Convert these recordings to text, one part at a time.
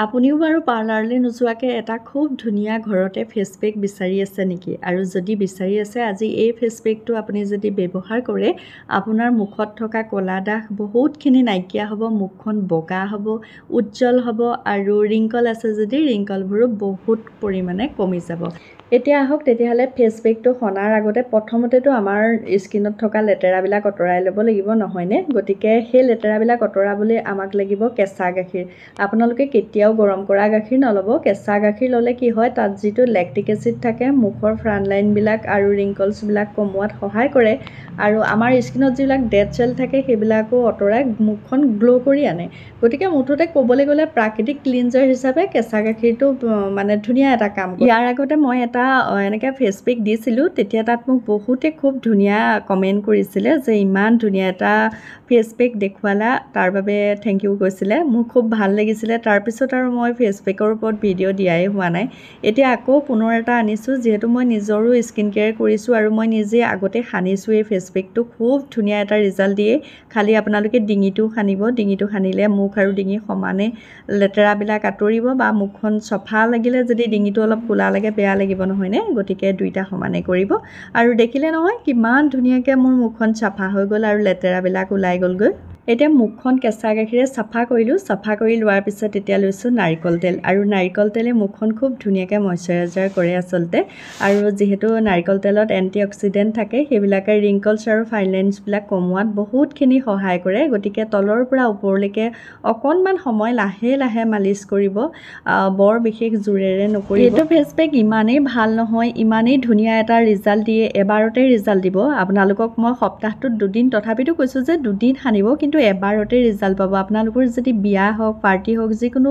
আপুনিও বাৰু পাৰ্লাৰলৈ নোযোৱাকৈ এটা খুব ধুনীয়া ঘৰতে ফেচ পেক বিচাৰি আছে নেকি? আৰু যদি বিচাৰি আছে, আজি এই ফেচ পেকটো আপুনি যদি ব্যৱহাৰ কৰে, আপোনাৰ মুখত থকা ক'লা দাগ বহুতখিনি নাইকিয়া হ'ব, মুখখন বগা হ'ব, উজ্জ্বল হ'ব আৰু ৰিংকল আছে যদি ৰিংকলবোৰো বহুত পৰিমাণে কমি যাব। এতিয়া আহক তেতিয়াহ'লে ফেচ পেকটো সনাৰ আগতে প্ৰথমতেতো আমাৰ স্কিনত থকা লেতেৰাবিলাক আঁতৰাই ল'ব লাগিব, নহয়নে? গতিকে সেই লেতেৰাবিলাক আঁতৰাবলৈ আমাক লাগিব কেঁচা গাখীৰ। আপোনালোকে কেতিয়াও গৰম কৰা গাখীৰ নল'ব। কেঁচা গাখীৰ ল'লে কি হয়, তাত যিটো লেক্টিক এচিড থাকে মুখৰ ফ্ৰণ্ট লাইনবিলাক আৰু ৰিংকলছবিলাক কমোৱাত সহায় কৰে আৰু আমাৰ স্কিনত যিবিলাক ডেড চেল থাকে সেইবিলাকো আঁতৰাই মুখখন গ্ল' কৰি আনে। গতিকে মুঠতে ক'বলৈ গ'লে প্ৰাকৃতিক ক্লিনজাৰ হিচাপে কেঁচা গাখীৰটো মানে ধুনীয়া এটা কাম কৰে। ইয়াৰ আগতে মই এটা এনেকৈ ফেচ পেক দিছিলোঁ, তেতিয়া তাত মোক বহুতে খুব ধুনীয়া কমেণ্ট কৰিছিলে যে ইমান ধুনীয়া এটা ফেচ পেক দেখুৱালা, তাৰ বাবে থেংক ইউ কৈছিলে। মোৰ খুব ভাল লাগিছিলে। তাৰপিছত আৰু মই ফেচ পেকৰ ওপৰত ভিডিঅ' দিয়াই হোৱা নাই। এতিয়া আকৌ পুনৰ এটা আনিছোঁ, যিহেতু মই নিজৰো স্কিন কেয়াৰ কৰিছোঁ আৰু মই নিজে আগতে সানিছোঁ এই ফেচ পেকটো। খুব ধুনীয়া এটা ৰিজাল্ট দিয়ে। খালি আপোনালোকে ডিঙিটো সানিব। ডিঙিটো সানিলে মুখ আৰু ডিঙি সমানে লেতেৰাবিলাক আঁতৰিব, বা মুখখন চফা লাগিলে যদি ডিঙিটো অলপ ক'লা লাগে বেয়া লাগিব, নহয়নে? গতিকে দুইটা সমানে কৰিব। আৰু দেখিলে নহয় কিমান ধুনীয়াকৈ মোৰ মুখখন চাফা হৈ গ'ল আৰু লেতেৰাবিলাক ওলাই গ'লগৈ। এতিয়া মুখখন কেঁচা গাখীৰে চাফা কৰিলোঁ। চাফা কৰি লোৱাৰ পিছত এতিয়া লৈছোঁ নাৰিকল তেল, আৰু নাৰিকল তেলে মুখখন খুব ধুনীয়াকৈ মইশ্চাৰাইজাৰ কৰে আচলতে। আৰু যিহেতু নাৰিকল তেলত এণ্টি অক্সিডেণ্ট থাকে, সেইবিলাকে ৰিংকলছ আৰু ফাইন লাইনছবিলাক কমোৱাত বহুতখিনি সহায় কৰে। গতিকে তলৰ পৰা ওপৰলৈকে অকণমান সময় লাহে লাহে মালিচ কৰিব, বৰ বিশেষ জোৰেৰে নকৰিব। এইটো ফেচ পেক ইমানেই ভাল নহয়, ইমানেই ধুনীয়া এটা ৰিজাল্ট দিয়ে, এবাৰতে ৰিজাল্ট দিব। আপোনালোকক মই সপ্তাহটোত 2 দিন, তথাপিতো কৈছোঁ যে 2 দিন সানিব, কিন্তু এবাৰতে ৰিজাল্ট পাব। আপোনালোকৰ যদি বিয়া হওক, পাৰ্টি হওক, যিকোনো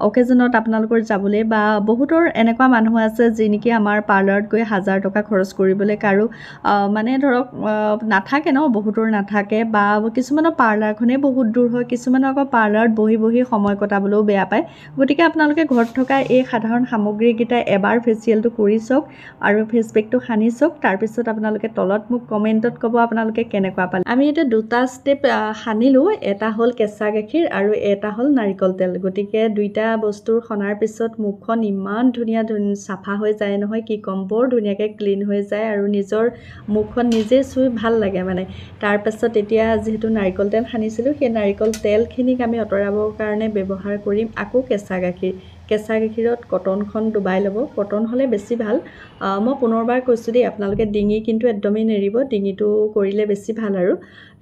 অকেজনত আপোনালোকৰ যাবলৈ, বা বহুতৰ এনেকুৱা মানুহ আছে যি নেকি আমাৰ পাৰ্লাৰত গৈ 1000 টকা খৰচ কৰিবলৈ কাৰো মানে ধৰক নাথাকে ন, বহুতৰ নাথাকে, বা কিছুমানৰ পাৰ্লাৰখনেই বহুত দূৰ হয়, কিছুমানৰ আকৌ পাৰ্লাৰত বহি বহি সময় কটাবলৈও বেয়া পায়। গতিকে আপোনালোকে ঘৰত থকা এই সাধাৰণ সামগ্ৰীকেইটা এবাৰ ফেচিয়েলটো কৰি চাওক আৰু ফেচ পেকটো সানি চাওক। তাৰপিছত আপোনালোকে তলত মোক কমেণ্টত ক'ব আপোনালোকে কেনেকুৱা পালে। আমি এতিয়া 2টা ষ্টেপ সানিলোঁ, এটা হ'ল কেঁচা গাখীৰ আৰু এটা হ'ল নাৰিকল তেল। গতিকে 2টা বস্তুৰ সনাৰ পিছত মুখখন ইমান ধুনীয়া চাফা হৈ যায় নহয়, কি ক'ম, বৰ ধুনীয়াকৈ ক্লিন হৈ যায় আৰু নিজৰ মুখখন নিজে চুই ভাল লাগে মানে। তাৰপাছত এতিয়া যিহেতু নাৰিকল তেল সানিছিলোঁ, সেই নাৰিকল তেলখিনিক আমি আঁতৰাবৰ কাৰণে ব্যৱহাৰ কৰিম আকৌ কেঁচা গাখীৰ। কেঁচা গাখীৰত কটনখন ডুবাই ল'ব, কটন হ'লে বেছি ভাল। মই পুনৰবাৰ কৈছোঁ দেই, আপোনালোকে ডিঙি কিন্তু একদমেই নেৰিব, ডিঙিটো কৰিলে বেছি ভাল আৰু।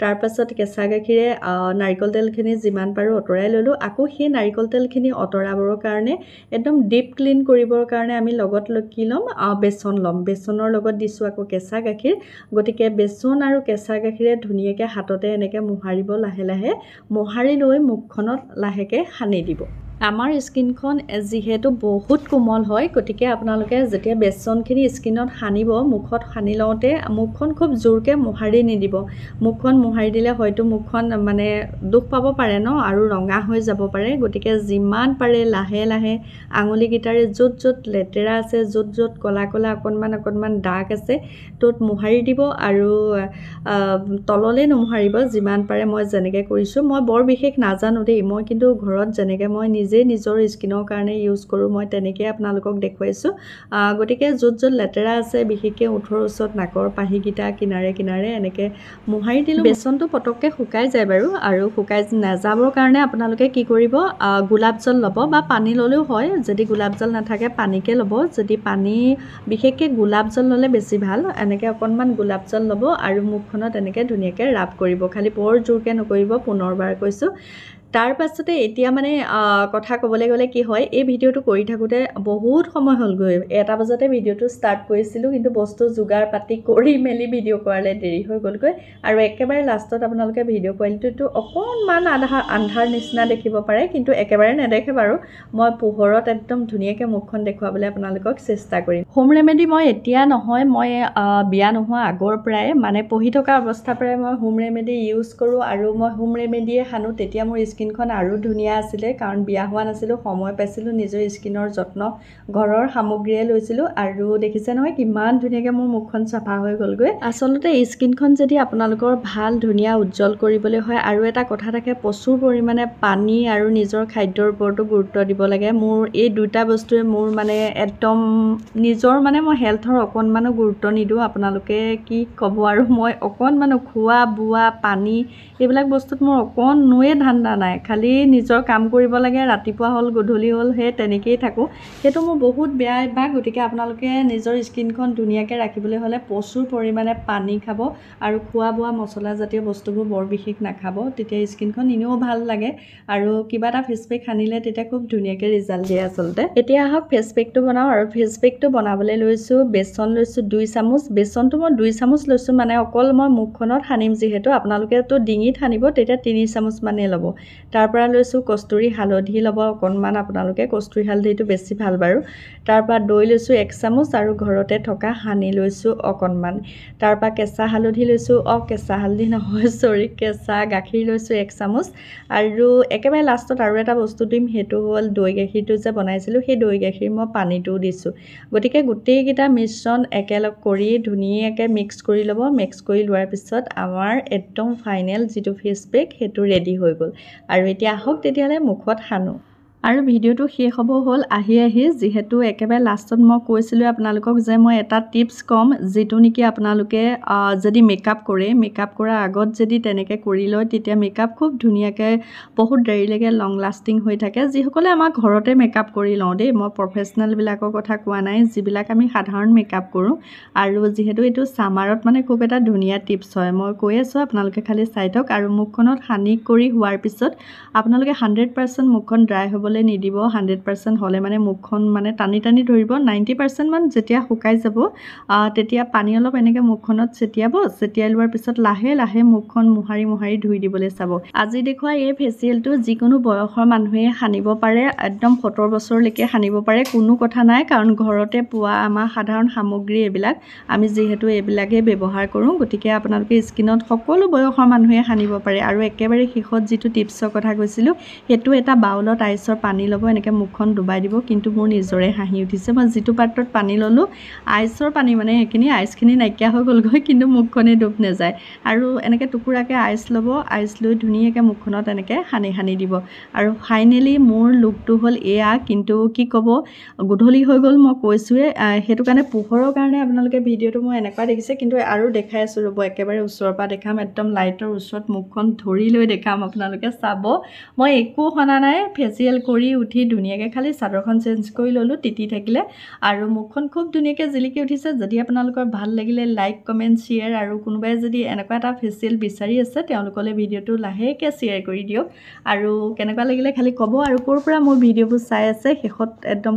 তাৰপাছত কেঁচা গাখীৰে নাৰিকল তেলখিনি যিমান পাৰোঁ আঁতৰাই ল'লোঁ। আকৌ সেই নাৰিকল তেলখিনি আঁতৰাবৰ কাৰণে একদম ডিপ ক্লিন কৰিবৰ কাৰণে আমি লগত কি ল'ম, বেচন ল'ম। বেচনৰ লগত দিছোঁ আকৌ কেঁচা গাখীৰ। গতিকে বেচন আৰু কেঁচা গাখীৰে ধুনীয়াকৈ হাততে এনেকৈ মোহাৰিব লাহে লাহে, মোহাৰি লৈ মুখখনত লাহেকৈ সানি দিব। আমাৰ স্কিনখন যিহেতু বহুত কোমল হয়, গতিকে আপোনালোকে যেতিয়া বেচনখিনি স্কিনত সানিব, মুখত সানি লওঁতে মুখখন খুব জোৰকৈ মোহাৰি নিদিব। মুখখন মোহাৰি দিলে হয়তো মুখখন মানে দুখ পাব পাৰে ন, আৰু ৰঙা হৈ যাব পাৰে। গতিকে যিমান পাৰে লাহে লাহে আঙুলিকেইটাৰে য'ত য'ত লেতেৰা আছে, য'ত য'ত ক'লা ক'লা অকণমান দাগ আছে, ত'ত মোহাৰি দিব। আৰু তললৈ নোমোহাৰিব, যিমান পাৰে মই যেনেকৈ কৰিছোঁ। মই বৰ বিশেষ নাজানো দেই, মই কিন্তু ঘৰত যেনেকৈ মই নিজে নিজৰ স্কিনৰ কাৰণে ইউজ কৰোঁ, মই তেনেকৈ আপোনালোকক দেখুৱাইছোঁ। গতিকে য'ত য'ত লেতেৰা আছে, বিশেষকৈ ওঠৰ ওচৰত নাকৰ পাহিকেইটা কিনাৰে কিনাৰে এনেকৈ মোহাৰি দিলোঁ। বেচনটো পটককৈ শুকাই যায় বাৰু, আৰু শুকাই নাযাবৰ কাৰণে আপোনালোকে কি কৰিব, গোলাপ জল ল'ব, বা পানী ল'লেও হয়। যদি গোলাপ জল নাথাকে পানীকে ল'ব। যদি পানী, বিশেষকৈ গোলাপ জল ল'লে বেছি ভাল। এনেকৈ অকণমান গোলাপ জল ল'ব আৰু মুখখনত এনেকৈ ধুনীয়াকৈ ৰাব কৰিব, খালি বৰ জোৰকৈ নকৰিব, পুনৰবাৰ কৈছোঁ। তাৰ পাছতে এতিয়া মানে কথা ক'বলৈ গ'লে কি হয়, এই ভিডিঅ'টো কৰি থাকোঁতে বহুত সময় হ'লগৈ। 1টা বজাতে ভিডিঅ'টো ষ্টাৰ্ট কৰিছিলোঁ, কিন্তু বস্তু যোগাৰ পাতি কৰি মেলি ভিডিঅ' কৰালে দেৰি হৈ গ'লগৈ। আৰু একেবাৰে লাষ্টত আপোনালোকে ভিডিঅ' কোৱালিটিটো অকণমান আন্ধাৰ নিচিনা দেখিব পাৰে, কিন্তু একেবাৰে নেদেখে বাৰু। মই পোহৰত একদম ধুনীয়াকৈ মুখখন দেখুৱাবলৈ আপোনালোকক চেষ্টা কৰিম। হোম ৰেমেডি মই এতিয়া নহয়, মই বিয়া নোহোৱা আগৰ পৰাই, মানে পঢ়ি থকা অৱস্থাৰ পৰাই মই হোম ৰেমেডি ইউজ কৰোঁ, আৰু মই হোম ৰেমেডিয়ে সানো। তেতিয়া মোৰ স্কিন স্কিনখন আৰু ধুনীয়া আছিলে কাৰণ বিয়া হোৱা নাছিলোঁ, সময় পাইছিলোঁ, নিজৰ স্কিনৰ যত্ন ঘৰৰ সামগ্ৰীয়ে লৈছিলোঁ। আৰু দেখিছে নহয় কিমান ধুনীয়াকৈ মোৰ মুখখন চাফা হৈ গ'লগৈ। আচলতে স্কিনখন যদি আপোনালোকৰ ভাল ধুনীয়া উজ্জ্বল কৰিবলৈ হয় আৰু এটা কথা থাকে, প্ৰচুৰ পৰিমাণে পানী আৰু নিজৰ খাদ্যৰ ওপৰতো গুৰুত্ব দিব লাগে। মোৰ এই দুটা বস্তুৱে মোৰ মানে একদম নিজৰ মানে মই হেল্থৰ অকণমানো গুৰুত্ব নিদিওঁ। আপোনালোকে কি ক'ব আৰু, মই অকণমানো খোৱা বোৱা পানী এইবিলাক বস্তুত মোৰ অকণোৱে ধান্দা নাই। খালি নিজৰ কাম কৰিব লাগে, ৰাতিপুৱা হ'ল গধূলি হ'ল সেই তেনেকেই থাকোঁ। সেইটো মোৰ বহুত বেয়া অভ্যাস। গতিকে আপোনালোকে নিজৰ স্কিনখন ধুনীয়াকৈ ৰাখিবলৈ হ'লে প্ৰচুৰ পৰিমাণে পানী খাব আৰু খোৱা বোৱা মছলাজাতীয় বস্তুবোৰ বৰ বিশেষ নাখাব, তেতিয়া স্কিনখন এনেও ভাল লাগে আৰু কিবা এটা ফেচ পেক সানিলে তেতিয়া খুব ধুনীয়াকৈ ৰিজাল্ট দিয়ে আচলতে। এতিয়া আহক ফেচ পেকটো বনাওঁ। আৰু ফেচ পেকটো বনাবলৈ লৈছোঁ, বেচন লৈছোঁ 2 চামুচ। বেচনটো মই 2 চামুচ লৈছোঁ, মানে অকল মই মুখখনত সানিম যিহেতু, আপোনালোকেতো ডিঙিত সানিব তেতিয়া 3 চামুচ মানেই ল'ব। তাৰপৰা লৈছোঁ কষ্টুৰি হালধি ল'ব অকণমান, আপোনালোকে কষ্টুৰি হালধিটো বেছি ভাল বাৰু। তাৰপৰা দৈ লৈছোঁ 1 চামুচ আৰু ঘৰতে থকা হানি লৈছোঁ অকণমান। তাৰপৰা কেঁচা হালধি লৈছোঁ, কেঁচা হালধি নহয় চৰি, কেঁচা গাখীৰ লৈছোঁ 1 চামুচ। আৰু একেবাৰে লাষ্টত আৰু এটা বস্তু দিম, সেইটো হ'ল দৈ গাখীৰটো যে বনাইছিলোঁ সেই দৈ গাখীৰ মই পানীটোও দিছোঁ। গতিকে গোটেইকেইটা মিশ্ৰণ একেলগ কৰি ধুনীয়াকৈ মিক্স কৰি ল'ব। মিক্স কৰি লোৱাৰ পিছত আমাৰ একদম ফাইনেল যিটো ফেচ পেক সেইটো ৰেডি হৈ গ'ল। আৰু এতিয়া আহক তেতিয়াহ'লে মুখত সানো। আৰু ভিডিঅ'টো শেষ হ'ব হ'ল আহি যিহেতু একেবাৰে লাষ্টত মই কৈছিলোঁ আপোনালোকক যে মই এটা টিপছ ক'ম, যিটো নেকি আপোনালোকে যদি মেকআপ কৰাৰ আগত যদি তেনেকৈ কৰি লয় তেতিয়া মেকআপ খুব ধুনীয়াকৈ বহুত দেৰিলৈকে লং লাষ্টিং হৈ থাকে। যিসকলে আমাৰ ঘৰতে মেকআপ কৰি লওঁ দেই, মই প্ৰফেচনেলবিলাকৰ কথা কোৱা নাই, যিবিলাক আমি সাধাৰণ মেকআপ কৰোঁ। আৰু যিহেতু এইটো ছামাৰত মানে খুব এটা ধুনীয়া টিপছ হয়, মই কৈ আছোঁ আপোনালোকে খালি চাই থওক। আৰু মুখখনত সানি কৰি হোৱাৰ পিছত আপোনালোকে 100% মুখখন ড্ৰাই হ'বলৈ নিদিব। 100% হ'লে মানে মুখখন মানে টানি টানি ধৰিব। 90% মান যেতিয়া শুকাই যাব তেতিয়া পানী অলপ এনেকৈ মুখখনত ছটিয়াই লোৱাৰ পিছত লাহে লাহে মুখখন মোহাৰি ধুই দিবলৈ চাব। আজি দেখুওৱা এই ফেচিয়েলটো যিকোনো বয়সৰ মানুহে সানিব পাৰে, একদম 70 বছৰলৈকে সানিব পাৰে, কোনো কথা নাই। কাৰণ ঘৰতে পোৱা আমাৰ সাধাৰণ সামগ্ৰী এইবিলাক, আমি যিহেতু এইবিলাকেই ব্যৱহাৰ কৰোঁ, গতিকে আপোনালোকে স্কিনত সকলো বয়সৰ মানুহে সানিব পাৰে। আৰু একেবাৰে শেষত যিটো টিপছৰ কথা কৈছিলোঁ, সেইটো এটা বাউলত আইচৰ পানী ল'ব, এনেকৈ মুখখন ডুবাই দিব। কিন্তু মোৰ নিজৰে হাঁহি উঠিছে, মই যিটো পাত্ৰত পানী ল'লোঁ আইচৰ পানী, মানে সেইখিনি আইচখিনি নাইকিয়া হৈ গ'লগৈ, কিন্তু মুখখনেই ডুব নাযায়। আৰু এনেকৈ টুকুৰাকৈ আইচ ল'ব, আইচ লৈ ধুনীয়াকৈ মুখখনত এনেকৈ সানি দিব। আৰু ফাইনেলি মোৰ লুকটো হ'ল এয়া। কিন্তু কি ক'ব, গধূলি হৈ গ'ল, মই কৈছোঁৱে, সেইটো কাৰণে পোহৰৰ কাৰণে আপোনালোকে ভিডিঅ'টো মই এনেকুৱা দেখিছে, কিন্তু আৰু দেখাই আছোঁ ৰ'ব, একেবাৰে ওচৰৰ পৰা দেখাম, একদম লাইটৰ ওচৰত মুখখন ধৰি লৈ দেখাম, আপোনালোকে চাব। মই একো সনা নাই, ফেচিয়েল কৰি উঠি ধুনীয়াকৈ খালি চাদৰখন চেঞ্জ কৰি ল'লোঁ, তিতি থাকিলে। আৰু মুখখন খুব ধুনীয়াকৈ জিলিকি উঠিছে। যদি আপোনালোকৰ ভাল লাগিলে লাইক কমেণ্ট শ্বেয়াৰ, আৰু কোনোবাই যদি এনেকুৱা এটা ফেচিয়েল বিচাৰি আছে তেওঁলোকলৈ ভিডিঅ'টো লাহেকৈ শ্বেয়াৰ কৰি দিয়ক। আৰু কেনেকুৱা লাগিলে খালি ক'ব, আৰু ক'ৰ পৰা মোৰ ভিডিঅ'বোৰ চাই আছে শেষত একদম